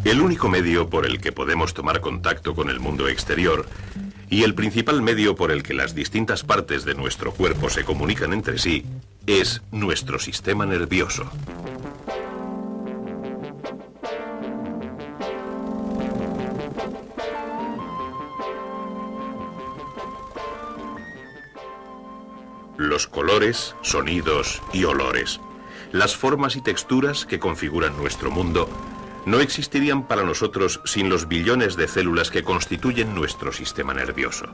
El único medio por el que podemos tomar contacto con el mundo exterior y el principal medio por el que las distintas partes de nuestro cuerpo se comunican entre sí es nuestro sistema nervioso. Los colores, sonidos y olores, las formas y texturas que configuran nuestro mundo, no existirían para nosotros sin los billones de células que constituyen nuestro sistema nervioso.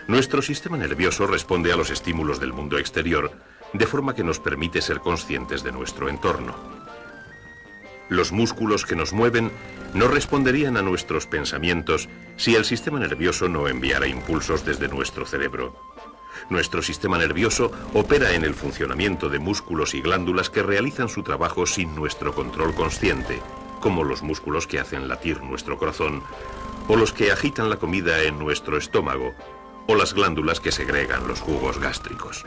Nuestro sistema nervioso responde a los estímulos del mundo exterior, de forma que nos permite ser conscientes de nuestro entorno. Los músculos que nos mueven no responderían a nuestros pensamientos si el sistema nervioso no enviara impulsos desde nuestro cerebro. Nuestro sistema nervioso opera en el funcionamiento de músculos y glándulas que realizan su trabajo sin nuestro control consciente, como los músculos que hacen latir nuestro corazón, o los que agitan la comida en nuestro estómago, o las glándulas que segregan los jugos gástricos.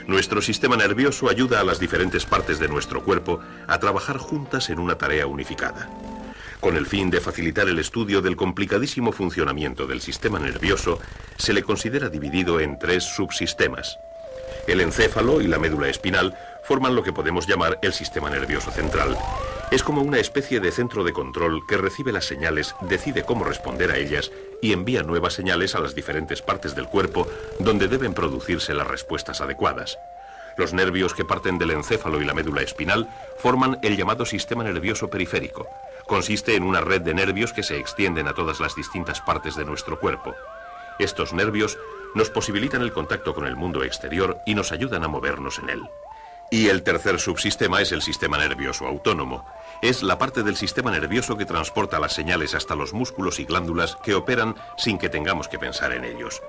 Nuestro sistema nervioso ayuda a las diferentes partes de nuestro cuerpo a trabajar juntas en una tarea unificada. Con el fin de facilitar el estudio del complicadísimo funcionamiento del sistema nervioso, se le considera dividido en 3 subsistemas. El encéfalo y la médula espinal forman lo que podemos llamar el sistema nervioso central. Es como una especie de centro de control que recibe las señales, decide cómo responder a ellas y envía nuevas señales a las diferentes partes del cuerpo donde deben producirse las respuestas adecuadas. Los nervios que parten del encéfalo y la médula espinal forman el llamado sistema nervioso periférico. Consiste en una red de nervios que se extienden a todas las distintas partes de nuestro cuerpo. Estos nervios nos posibilitan el contacto con el mundo exterior y nos ayudan a movernos en él. Y el tercer subsistema es el sistema nervioso autónomo. Es la parte del sistema nervioso que transporta las señales hasta los músculos y glándulas que operan sin que tengamos que pensar en ellos.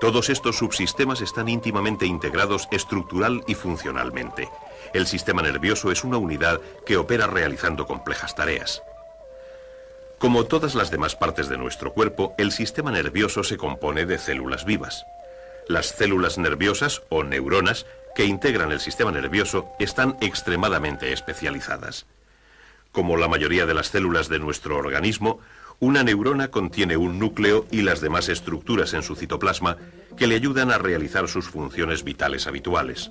Todos estos subsistemas están íntimamente integrados estructural y funcionalmente. El sistema nervioso es una unidad que opera realizando complejas tareas. Como todas las demás partes de nuestro cuerpo, el sistema nervioso se compone de células vivas. Las células nerviosas o neuronas que integran el sistema nervioso están extremadamente especializadas. Como la mayoría de las células de nuestro organismo, una neurona contiene un núcleo y las demás estructuras en su citoplasma que le ayudan a realizar sus funciones vitales habituales.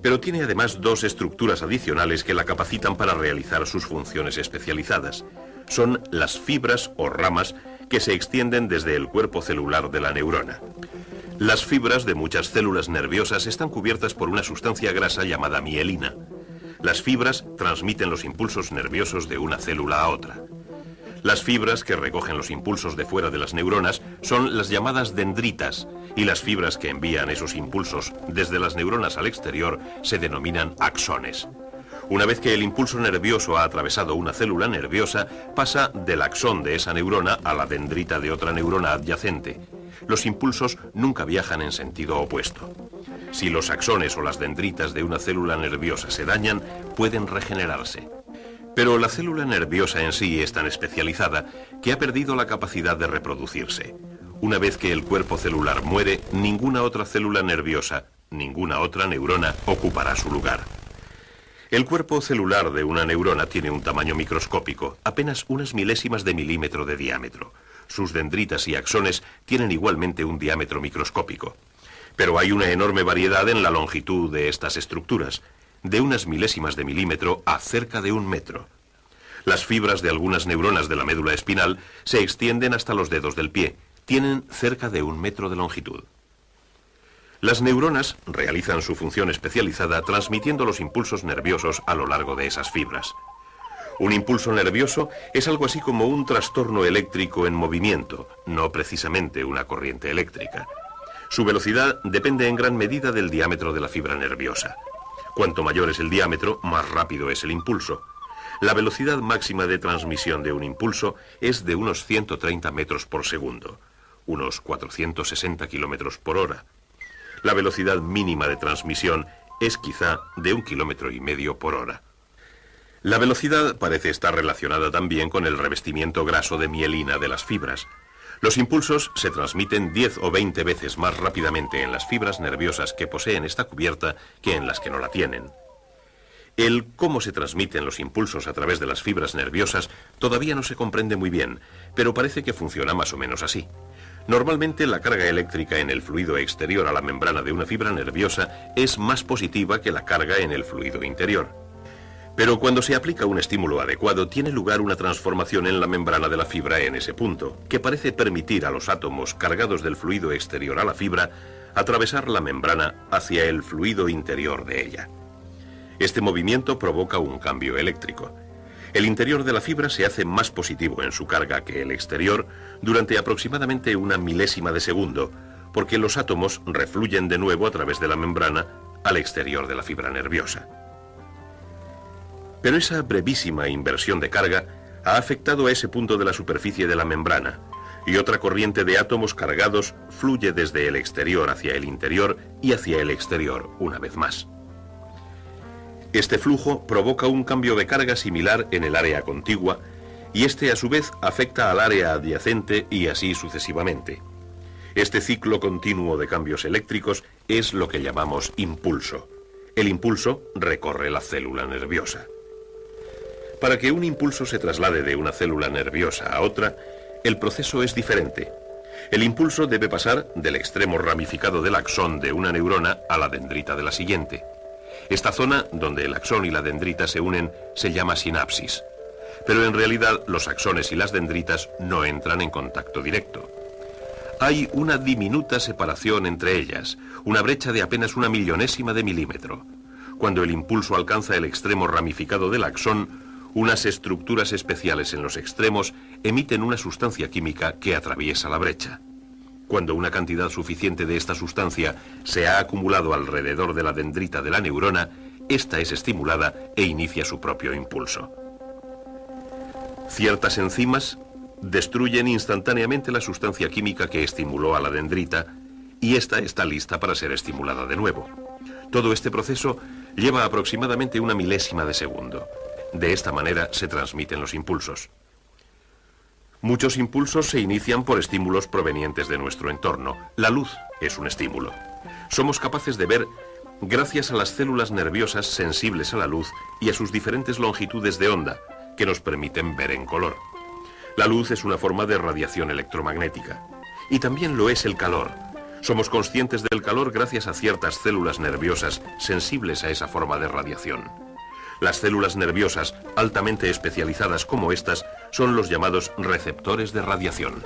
Pero tiene además 2 estructuras adicionales que la capacitan para realizar sus funciones especializadas. Son las fibras o ramas que se extienden desde el cuerpo celular de la neurona. Las fibras de muchas células nerviosas están cubiertas por una sustancia grasa llamada mielina. Las fibras transmiten los impulsos nerviosos de una célula a otra. Las fibras que recogen los impulsos de fuera de las neuronas son las llamadas dendritas, y las fibras que envían esos impulsos desde las neuronas al exterior se denominan axones. Una vez que el impulso nervioso ha atravesado una célula nerviosa, pasa del axón de esa neurona a la dendrita de otra neurona adyacente. Los impulsos nunca viajan en sentido opuesto. Si los axones o las dendritas de una célula nerviosa se dañan, pueden regenerarse. Pero la célula nerviosa en sí es tan especializada que ha perdido la capacidad de reproducirse. Una vez que el cuerpo celular muere, ninguna otra célula nerviosa, ninguna otra neurona ocupará su lugar. El cuerpo celular de una neurona tiene un tamaño microscópico, apenas unas milésimas de milímetro de diámetro. Sus dendritas y axones tienen igualmente un diámetro microscópico. Pero hay una enorme variedad en la longitud de estas estructuras, de unas milésimas de milímetro a cerca de 1 metro. Las fibras de algunas neuronas de la médula espinal se extienden hasta los dedos del pie. Tienen cerca de 1 metro de longitud. Las neuronas realizan su función especializada transmitiendo los impulsos nerviosos a lo largo de esas fibras. Un impulso nervioso es algo así como un trastorno eléctrico en movimiento, no precisamente una corriente eléctrica. Su velocidad depende en gran medida del diámetro de la fibra nerviosa. Cuanto mayor es el diámetro, más rápido es el impulso. La velocidad máxima de transmisión de un impulso es de unos 130 metros por segundo, unos 460 kilómetros por hora. La velocidad mínima de transmisión es quizá de 1,5 kilómetros por hora. La velocidad parece estar relacionada también con el revestimiento graso de mielina de las fibras. Los impulsos se transmiten 10 o 20 veces más rápidamente en las fibras nerviosas que poseen esta cubierta que en las que no la tienen. El cómo se transmiten los impulsos a través de las fibras nerviosas todavía no se comprende muy bien, pero parece que funciona más o menos así. Normalmente la carga eléctrica en el fluido exterior a la membrana de una fibra nerviosa es más positiva que la carga en el fluido interior. Pero cuando se aplica un estímulo adecuado, tiene lugar una transformación en la membrana de la fibra en ese punto, que parece permitir a los átomos cargados del fluido exterior a la fibra atravesar la membrana hacia el fluido interior de ella. Este movimiento provoca un cambio eléctrico. El interior de la fibra se hace más positivo en su carga que el exterior durante aproximadamente una milésima de segundo, porque los átomos refluyen de nuevo a través de la membrana al exterior de la fibra nerviosa. Pero esa brevísima inversión de carga ha afectado a ese punto de la superficie de la membrana, y otra corriente de átomos cargados fluye desde el exterior hacia el interior y hacia el exterior una vez más. Este flujo provoca un cambio de carga similar en el área contigua y este a su vez afecta al área adyacente y así sucesivamente. Este ciclo continuo de cambios eléctricos es lo que llamamos impulso. El impulso recorre la célula nerviosa. Para que un impulso se traslade de una célula nerviosa a otra, el proceso es diferente. El impulso debe pasar del extremo ramificado del axón de una neurona a la dendrita de la siguiente. Esta zona, donde el axón y la dendrita se unen, se llama sinapsis. Pero en realidad los axones y las dendritas no entran en contacto directo. Hay una diminuta separación entre ellas, una brecha de apenas una millonésima de milímetro. Cuando el impulso alcanza el extremo ramificado del axón, unas estructuras especiales en los extremos emiten una sustancia química que atraviesa la brecha. Cuando una cantidad suficiente de esta sustancia se ha acumulado alrededor de la dendrita de la neurona, esta es estimulada e inicia su propio impulso. Ciertas enzimas destruyen instantáneamente la sustancia química que estimuló a la dendrita y esta está lista para ser estimulada de nuevo. Todo este proceso lleva aproximadamente una milésima de segundo. De esta manera se transmiten los impulsos. Muchos impulsos se inician por estímulos provenientes de nuestro entorno. La luz es un estímulo. Somos capaces de ver gracias a las células nerviosas sensibles a la luz y a sus diferentes longitudes de onda, que nos permiten ver en color. La luz es una forma de radiación electromagnética. Y también lo es el calor. Somos conscientes del calor gracias a ciertas células nerviosas sensibles a esa forma de radiación. Las células nerviosas altamente especializadas como estas son los llamados receptores de radiación.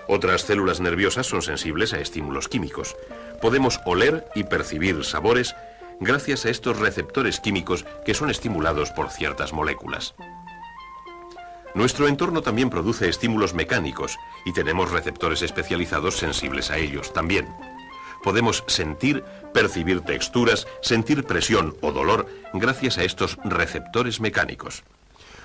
Otras células nerviosas son sensibles a estímulos químicos. Podemos oler y percibir sabores gracias a estos receptores químicos que son estimulados por ciertas moléculas. Nuestro entorno también produce estímulos mecánicos y tenemos receptores especializados sensibles a ellos también. Podemos sentir, percibir texturas, sentir presión o dolor gracias a estos receptores mecánicos.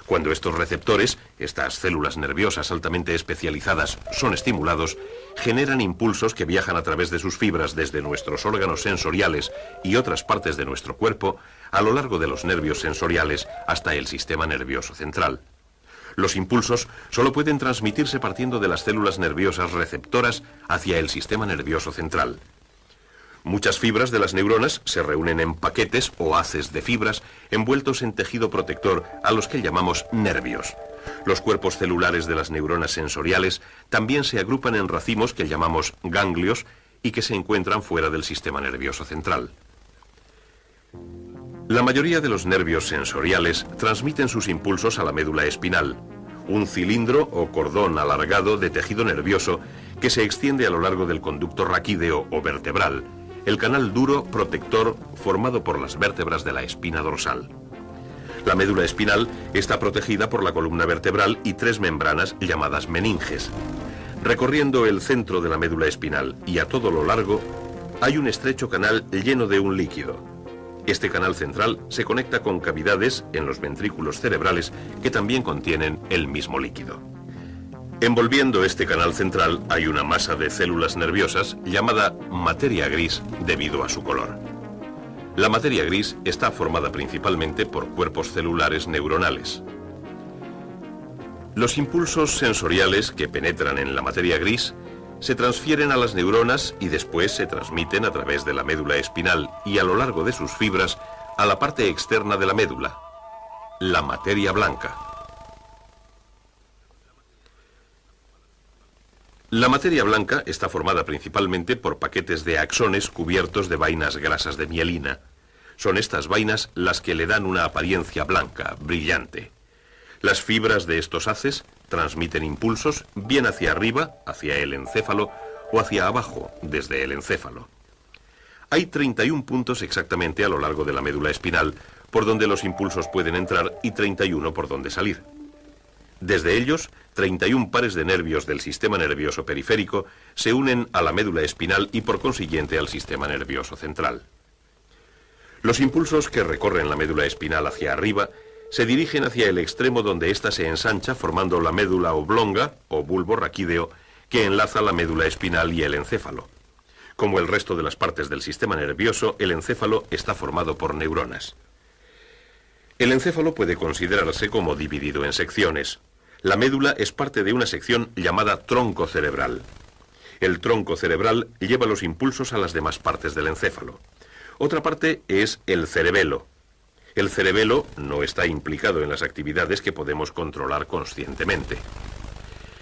Cuando estos receptores, estas células nerviosas altamente especializadas, son estimulados, generan impulsos que viajan a través de sus fibras desde nuestros órganos sensoriales y otras partes de nuestro cuerpo a lo largo de los nervios sensoriales hasta el sistema nervioso central. Los impulsos solo pueden transmitirse partiendo de las células nerviosas receptoras hacia el sistema nervioso central. Muchas fibras de las neuronas se reúnen en paquetes o haces de fibras envueltos en tejido protector a los que llamamos nervios. Los cuerpos celulares de las neuronas sensoriales también se agrupan en racimos que llamamos ganglios y que se encuentran fuera del sistema nervioso central. La mayoría de los nervios sensoriales transmiten sus impulsos a la médula espinal, un cilindro o cordón alargado de tejido nervioso que se extiende a lo largo del conducto raquídeo o vertebral, el canal duro protector formado por las vértebras de la espina dorsal. La médula espinal está protegida por la columna vertebral y tres membranas llamadas meninges. Recorriendo el centro de la médula espinal y a todo lo largo, hay un estrecho canal lleno de un líquido. Este canal central se conecta con cavidades en los ventrículos cerebrales que también contienen el mismo líquido. Envolviendo este canal central hay una masa de células nerviosas llamada materia gris debido a su color. La materia gris está formada principalmente por cuerpos celulares neuronales. Los impulsos sensoriales que penetran en la materia gris se transfieren a las neuronas y después se transmiten a través de la médula espinal y a lo largo de sus fibras a la parte externa de la médula, la materia blanca. La materia blanca está formada principalmente por paquetes de axones cubiertos de vainas grasas de mielina. Son estas vainas las que le dan una apariencia blanca, brillante. Las fibras de estos haces transmiten impulsos bien hacia arriba, hacia el encéfalo, o hacia abajo, desde el encéfalo. Hay 31 puntos exactamente a lo largo de la médula espinal, por donde los impulsos pueden entrar y 31 por donde salir. Desde ellos, 31 pares de nervios del sistema nervioso periférico se unen a la médula espinal y por consiguiente al sistema nervioso central. Los impulsos que recorren la médula espinal hacia arriba se dirigen hacia el extremo donde ésta se ensancha formando la médula oblonga o bulbo raquídeo que enlaza la médula espinal y el encéfalo. Como el resto de las partes del sistema nervioso, el encéfalo está formado por neuronas. El encéfalo puede considerarse como dividido en secciones. La médula es parte de una sección llamada tronco cerebral. El tronco cerebral lleva los impulsos a las demás partes del encéfalo. Otra parte es el cerebelo. El cerebelo no está implicado en las actividades que podemos controlar conscientemente.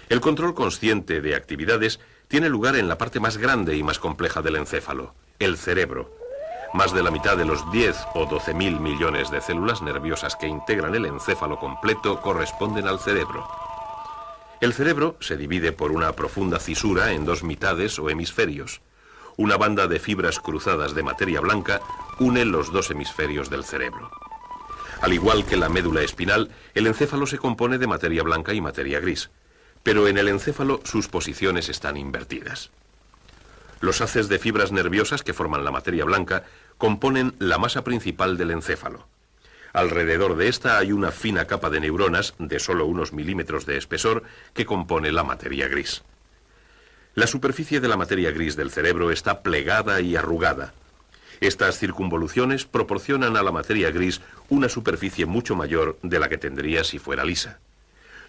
El control consciente de actividades tiene lugar en la parte más grande y más compleja del encéfalo, el cerebro. Más de la mitad de los 10 o 12.000 millones de células nerviosas que integran el encéfalo completo corresponden al cerebro. El cerebro se divide por una profunda fisura en dos mitades o hemisferios. Una banda de fibras cruzadas de materia blanca une los dos hemisferios del cerebro. Al igual que la médula espinal, el encéfalo se compone de materia blanca y materia gris, pero en el encéfalo sus posiciones están invertidas. Los haces de fibras nerviosas que forman la materia blanca componen la masa principal del encéfalo. Alrededor de esta hay una fina capa de neuronas de solo unos milímetros de espesor que compone la materia gris. La superficie de la materia gris del cerebro está plegada y arrugada. Estas circunvoluciones proporcionan a la materia gris una superficie mucho mayor de la que tendría si fuera lisa.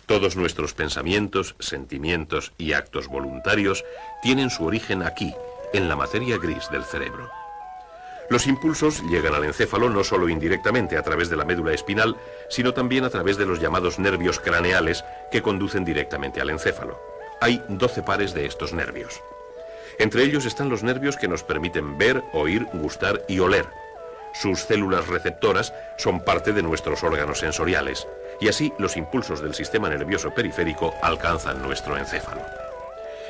Todos nuestros pensamientos, sentimientos y actos voluntarios tienen su origen aquí, en la materia gris del cerebro. Los impulsos llegan al encéfalo no solo indirectamente a través de la médula espinal, sino también a través de los llamados nervios craneales que conducen directamente al encéfalo. Hay 12 pares de estos nervios. Entre ellos están los nervios que nos permiten ver, oír, gustar y oler. Sus células receptoras son parte de nuestros órganos sensoriales, y así los impulsos del sistema nervioso periférico alcanzan nuestro encéfalo.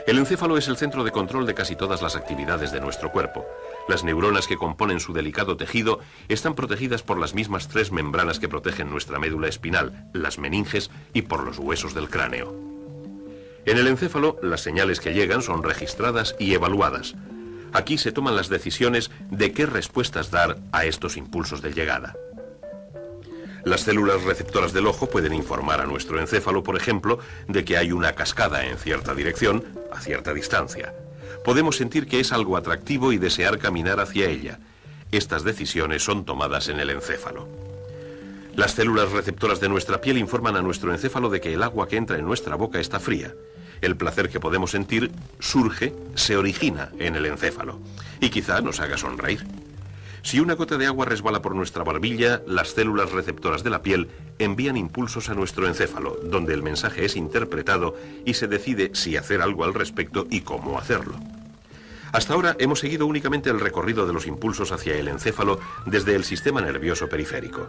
El encéfalo es el centro de control de casi todas las actividades de nuestro cuerpo. Las neuronas que componen su delicado tejido están protegidas por las mismas 3 membranas que protegen nuestra médula espinal, las meninges y por los huesos del cráneo. En el encéfalo, las señales que llegan son registradas y evaluadas. Aquí se toman las decisiones de qué respuestas dar a estos impulsos de llegada. Las células receptoras del ojo pueden informar a nuestro encéfalo, por ejemplo, de que hay una cascada en cierta dirección, a cierta distancia. Podemos sentir que es algo atractivo y desear caminar hacia ella. Estas decisiones son tomadas en el encéfalo. Las células receptoras de nuestra piel informan a nuestro encéfalo de que el agua que entra en nuestra boca está fría. El placer que podemos sentir surge, se origina en el encéfalo y quizá nos haga sonreír. Si una gota de agua resbala por nuestra barbilla, las células receptoras de la piel envían impulsos a nuestro encéfalo, donde el mensaje es interpretado y se decide si hacer algo al respecto y cómo hacerlo. Hasta ahora hemos seguido únicamente el recorrido de los impulsos hacia el encéfalo desde el sistema nervioso periférico.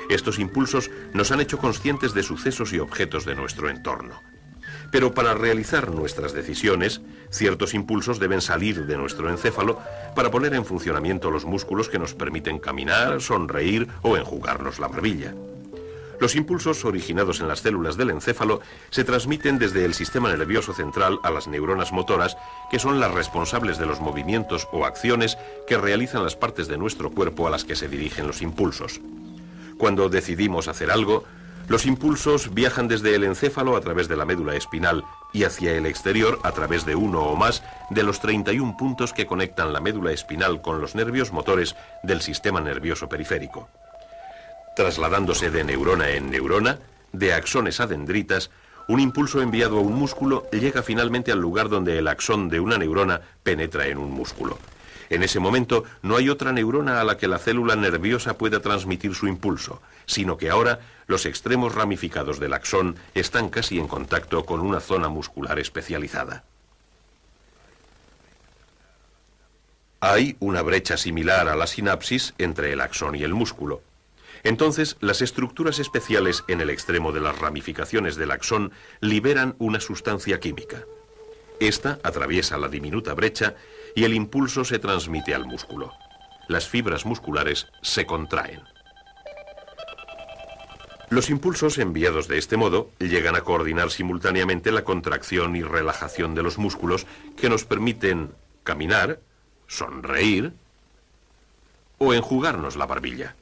Estos impulsos nos han hecho conscientes de sucesos y objetos de nuestro entorno. Pero para realizar nuestras decisiones, ciertos impulsos deben salir de nuestro encéfalo para poner en funcionamiento los músculos que nos permiten caminar, sonreír o enjugarnos la barbilla. Los impulsos originados en las células del encéfalo se transmiten desde el sistema nervioso central a las neuronas motoras, que son las responsables de los movimientos o acciones que realizan las partes de nuestro cuerpo a las que se dirigen los impulsos. Cuando decidimos hacer algo, los impulsos viajan desde el encéfalo a través de la médula espinal y hacia el exterior a través de uno o más de los 31 puntos que conectan la médula espinal con los nervios motores del sistema nervioso periférico. Trasladándose de neurona en neurona, de axones a dendritas, un impulso enviado a un músculo llega finalmente al lugar donde el axón de una neurona penetra en un músculo. En ese momento no hay otra neurona a la que la célula nerviosa pueda transmitir su impulso, sino que ahora los extremos ramificados del axón están casi en contacto con una zona muscular especializada. Hay una brecha similar a la sinapsis entre el axón y el músculo. Entonces, las estructuras especiales en el extremo de las ramificaciones del axón liberan una sustancia química. Esta atraviesa la diminuta brecha y el impulso se transmite al músculo. Las fibras musculares se contraen. Los impulsos enviados de este modo llegan a coordinar simultáneamente la contracción y relajación de los músculos que nos permiten caminar, sonreír o enjugarnos la barbilla.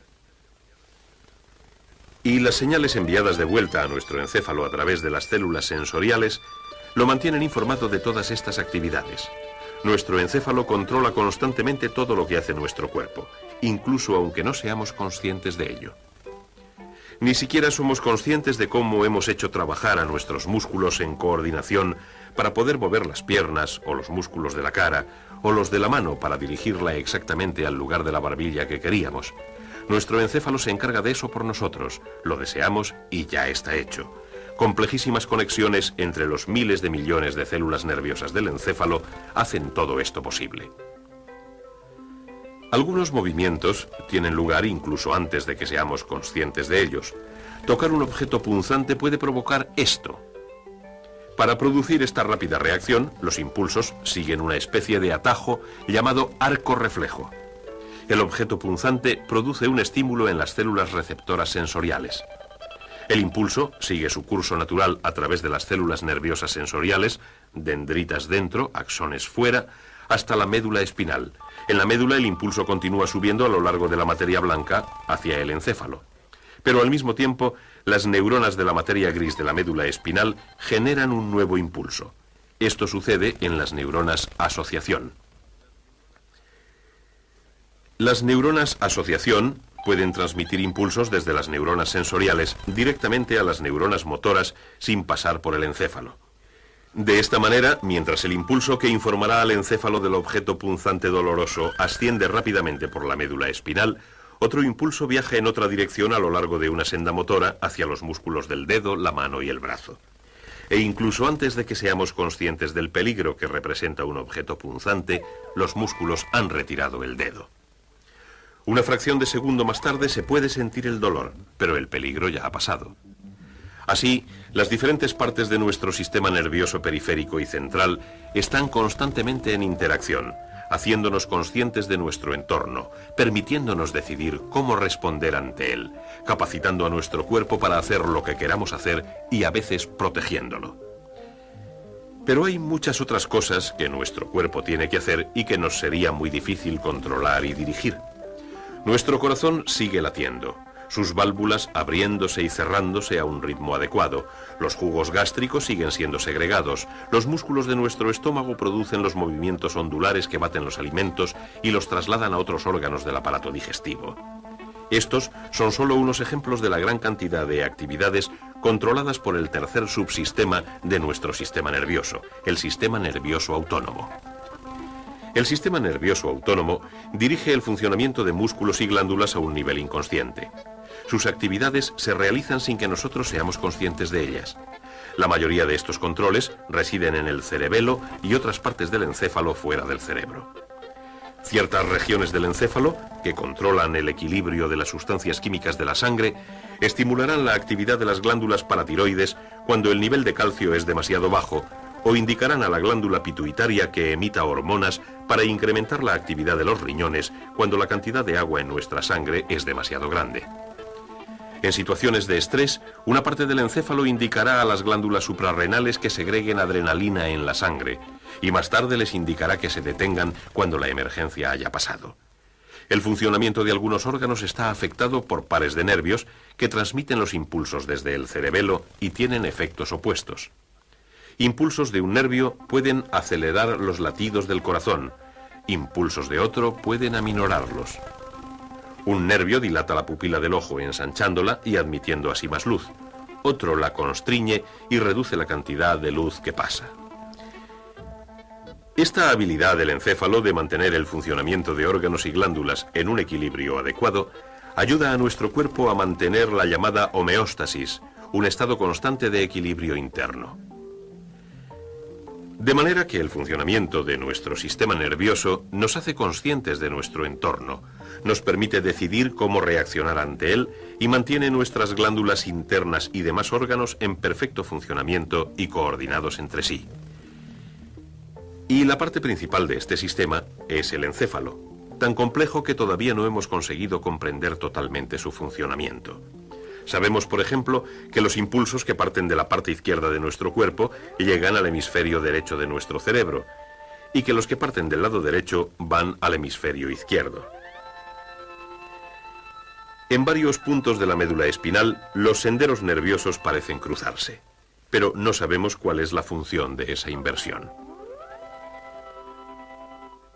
Y las señales enviadas de vuelta a nuestro encéfalo a través de las células sensoriales lo mantienen informado de todas estas actividades. Nuestro encéfalo controla constantemente todo lo que hace nuestro cuerpo, incluso aunque no seamos conscientes de ello. Ni siquiera somos conscientes de cómo hemos hecho trabajar a nuestros músculos en coordinación para poder mover las piernas o los músculos de la cara o los de la mano para dirigirla exactamente al lugar de la barbilla que queríamos. Nuestro encéfalo se encarga de eso por nosotros, lo deseamos y ya está hecho. Complejísimas conexiones entre los miles de millones de células nerviosas del encéfalo hacen todo esto posible. Algunos movimientos tienen lugar incluso antes de que seamos conscientes de ellos. Tocar un objeto punzante puede provocar esto. Para producir esta rápida reacción, los impulsos siguen una especie de atajo llamado arco reflejo. El objeto punzante produce un estímulo en las células receptoras sensoriales. El impulso sigue su curso natural a través de las células nerviosas sensoriales, dendritas dentro, axones fuera, hasta la médula espinal. En la médula el impulso continúa subiendo a lo largo de la materia blanca hacia el encéfalo. Pero al mismo tiempo, las neuronas de la materia gris de la médula espinal generan un nuevo impulso. Esto sucede en las neuronas asociación. Las neuronas asociación pueden transmitir impulsos desde las neuronas sensoriales directamente a las neuronas motoras sin pasar por el encéfalo. De esta manera, mientras el impulso que informará al encéfalo del objeto punzante doloroso asciende rápidamente por la médula espinal, otro impulso viaja en otra dirección a lo largo de una senda motora hacia los músculos del dedo, la mano y el brazo. E incluso antes de que seamos conscientes del peligro que representa un objeto punzante, los músculos han retirado el dedo. Una fracción de segundo más tarde se puede sentir el dolor, pero el peligro ya ha pasado. Así, las diferentes partes de nuestro sistema nervioso periférico y central están constantemente en interacción, haciéndonos conscientes de nuestro entorno, permitiéndonos decidir cómo responder ante él, capacitando a nuestro cuerpo para hacer lo que queramos hacer y a veces protegiéndolo. Pero hay muchas otras cosas que nuestro cuerpo tiene que hacer y que nos sería muy difícil controlar y dirigir. Nuestro corazón sigue latiendo, sus válvulas abriéndose y cerrándose a un ritmo adecuado, los jugos gástricos siguen siendo segregados, los músculos de nuestro estómago producen los movimientos ondulares que baten los alimentos y los trasladan a otros órganos del aparato digestivo. Estos son solo unos ejemplos de la gran cantidad de actividades controladas por el tercer subsistema de nuestro sistema nervioso, el sistema nervioso autónomo. El sistema nervioso autónomo dirige el funcionamiento de músculos y glándulas a un nivel inconsciente. Sus actividades se realizan sin que nosotros seamos conscientes de ellas. La mayoría de estos controles residen en el cerebelo y otras partes del encéfalo fuera del cerebro. Ciertas regiones del encéfalo, que controlan el equilibrio de las sustancias químicas de la sangre, estimularán la actividad de las glándulas paratiroides cuando el nivel de calcio es demasiado bajo, o indicarán a la glándula pituitaria que emita hormonas para incrementar la actividad de los riñones cuando la cantidad de agua en nuestra sangre es demasiado grande. En situaciones de estrés, una parte del encéfalo indicará a las glándulas suprarrenales que segreguen adrenalina en la sangre, y más tarde les indicará que se detengan cuando la emergencia haya pasado. El funcionamiento de algunos órganos está afectado por pares de nervios que transmiten los impulsos desde el cerebelo y tienen efectos opuestos. Impulsos de un nervio pueden acelerar los latidos del corazón, impulsos de otro pueden aminorarlos. Un nervio dilata la pupila del ojo ensanchándola y admitiendo así más luz. Otro la constriñe y reduce la cantidad de luz que pasa. Esta habilidad del encéfalo de mantener el funcionamiento de órganos y glándulas en un equilibrio adecuado ayuda a nuestro cuerpo a mantener la llamada homeostasis, un estado constante de equilibrio interno. De manera que el funcionamiento de nuestro sistema nervioso nos hace conscientes de nuestro entorno, nos permite decidir cómo reaccionar ante él y mantiene nuestras glándulas internas y demás órganos en perfecto funcionamiento y coordinados entre sí. Y la parte principal de este sistema es el encéfalo, tan complejo que todavía no hemos conseguido comprender totalmente su funcionamiento. Sabemos, por ejemplo, que los impulsos que parten de la parte izquierda de nuestro cuerpo llegan al hemisferio derecho de nuestro cerebro, y que los que parten del lado derecho van al hemisferio izquierdo. En varios puntos de la médula espinal, los senderos nerviosos parecen cruzarse, pero no sabemos cuál es la función de esa inversión.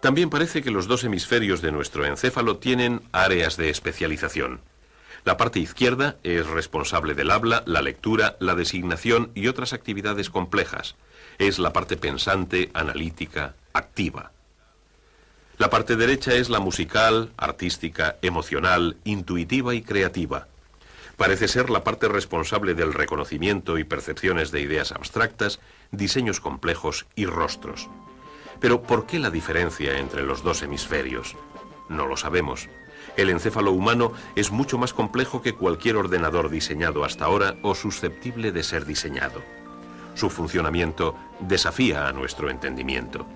También parece que los dos hemisferios de nuestro encéfalo tienen áreas de especialización. La parte izquierda es responsable del habla, la lectura, la designación y otras actividades complejas. Es la parte pensante, analítica, activa. La parte derecha es la musical, artística, emocional, intuitiva y creativa. Parece ser la parte responsable del reconocimiento y percepciones de ideas abstractas, diseños complejos y rostros. Pero ¿por qué la diferencia entre los dos hemisferios? No lo sabemos. El encéfalo humano es mucho más complejo que cualquier ordenador diseñado hasta ahora o susceptible de ser diseñado. Su funcionamiento desafía a nuestro entendimiento,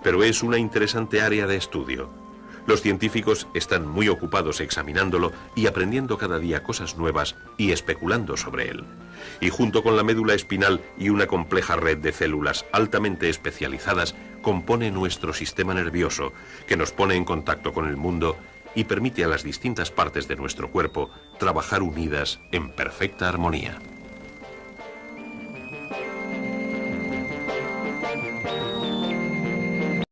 pero es una interesante área de estudio. Los científicos están muy ocupados examinándolo y aprendiendo cada día cosas nuevas y especulando sobre él. Y junto con la médula espinal y una compleja red de células altamente especializadas, compone nuestro sistema nervioso, que nos pone en contacto con el mundo y permite a las distintas partes de nuestro cuerpo trabajar unidas en perfecta armonía.